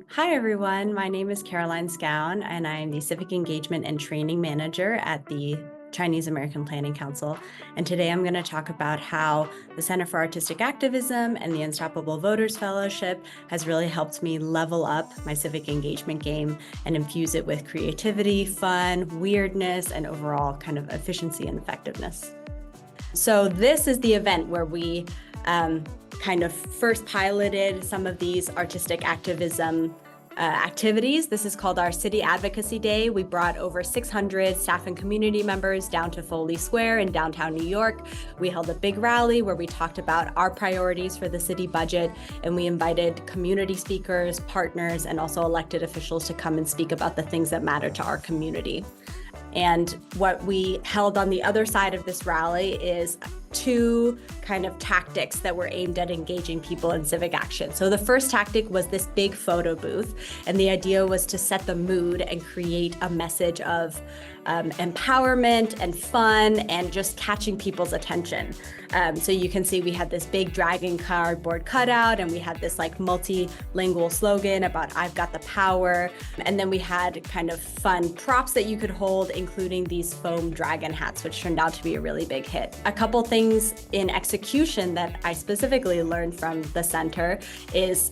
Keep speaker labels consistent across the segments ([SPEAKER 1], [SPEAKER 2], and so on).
[SPEAKER 1] Hi, everyone. My name is Caroline Scown, and I'm the Civic Engagement and Training Manager at the Chinese American Planning Council. And today I'm going to talk about how the Center for Artistic Activism and the Unstoppable Voters Fellowship has really helped me level up my civic engagement game and infuse it with creativity, fun, weirdness, and overall kind of efficiency and effectiveness. So this is the event where we kind of first piloted some of these artistic activism activities. This is called our City Advocacy Day. We brought over 600 staff and community members down to Foley Square in downtown New York. We held a big rally where we talked about our priorities for the city budget, and we invited community speakers, partners, and also elected officials to come and speak about the things that matter to our community. And what we held on the other side of this rally is two kind of tactics that were aimed at engaging people in civic action. So the first tactic was this big photo booth, and the idea was to set the mood and create a message of empowerment and fun and just catching people's attention. So you can see we had this big dragon cardboard cutout, and we had this like multilingual slogan about "I've got the power." And then we had kind of fun props that you could hold, including these foam dragon hats, which turned out to be a really big hit. A couple things in execution that I specifically learned from the center is,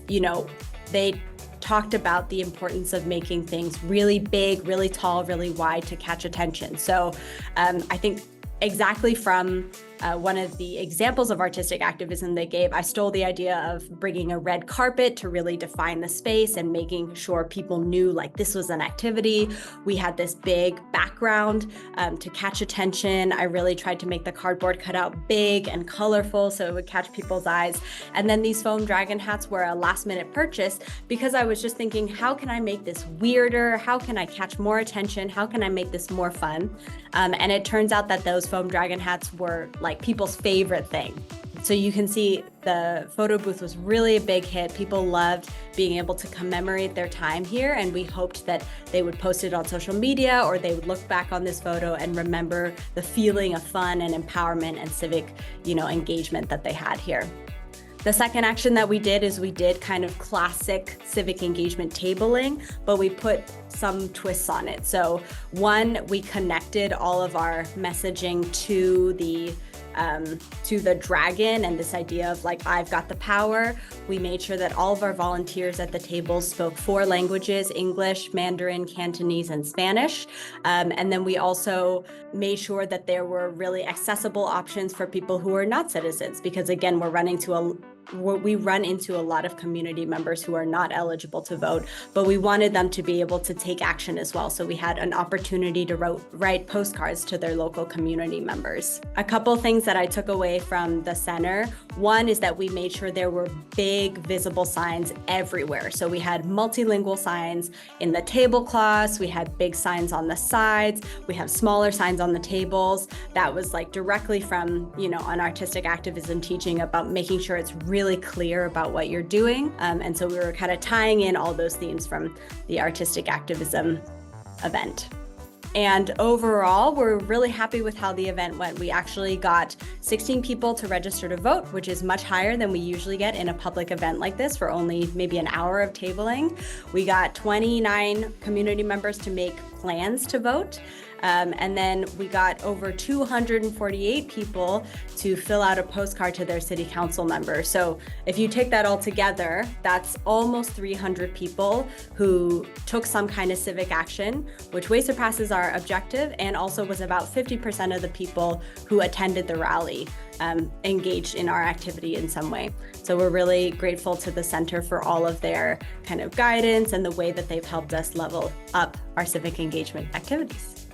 [SPEAKER 1] they talked about the importance of making things really big, really tall, really wide to catch attention. So I think exactly from one of the examples of artistic activism they gave, I stole the idea of bringing a red carpet to really define the space and making sure people knew like this was an activity. We had this big background to catch attention. I really tried to make the cardboard cutout big and colorful so it would catch people's eyes. And then these foam dragon hats were a last minute purchase because I was just thinking, how can I make this weirder? How can I catch more attention? How can I make this more fun? And it turns out that those foam dragon hats were like people's favorite thing. So you can see the photo booth was really a big hit. People loved being able to commemorate their time here, and we hoped that they would post it on social media or they would look back on this photo and remember the feeling of fun and empowerment and civic, engagement that they had here. The second action that we did is we did kind of classic civic engagement tabling, but we put some twists on it. So one, we connected all of our messaging to the dragon and this idea of like, I've got the power. We made sure that all of our volunteers at the tables spoke 4 languages: English, Mandarin, Cantonese, and Spanish. And then we also made sure that there were really accessible options for people who are not citizens, because again, we run into a lot of community members who are not eligible to vote, but we wanted them to be able to take action as well. So we had an opportunity to write postcards to their local community members. A couple things that I took away from the center. One is that we made sure there were big visible signs everywhere. So we had multilingual signs in the tablecloths, we had big signs on the sides, we have smaller signs on the tables. That was like directly from, an artistic activism teaching about making sure it's really clear about what you're doing. And so we were kind of tying in all those themes from the artistic activism event. And overall, we're really happy with how the event went. We actually got 16 people to register to vote, which is much higher than we usually get in a public event like this for only maybe an hour of tabling. We got 29 community members to make plans to vote. And then we got over 248 people to fill out a postcard to their city council members. So if you take that all together, that's almost 300 people who took some kind of civic action, which way surpasses our objective, and also was about 50% of the people who attended the rally engaged in our activity in some way. So we're really grateful to the center for all of their kind of guidance and the way that they've helped us level up our civic engagement activities.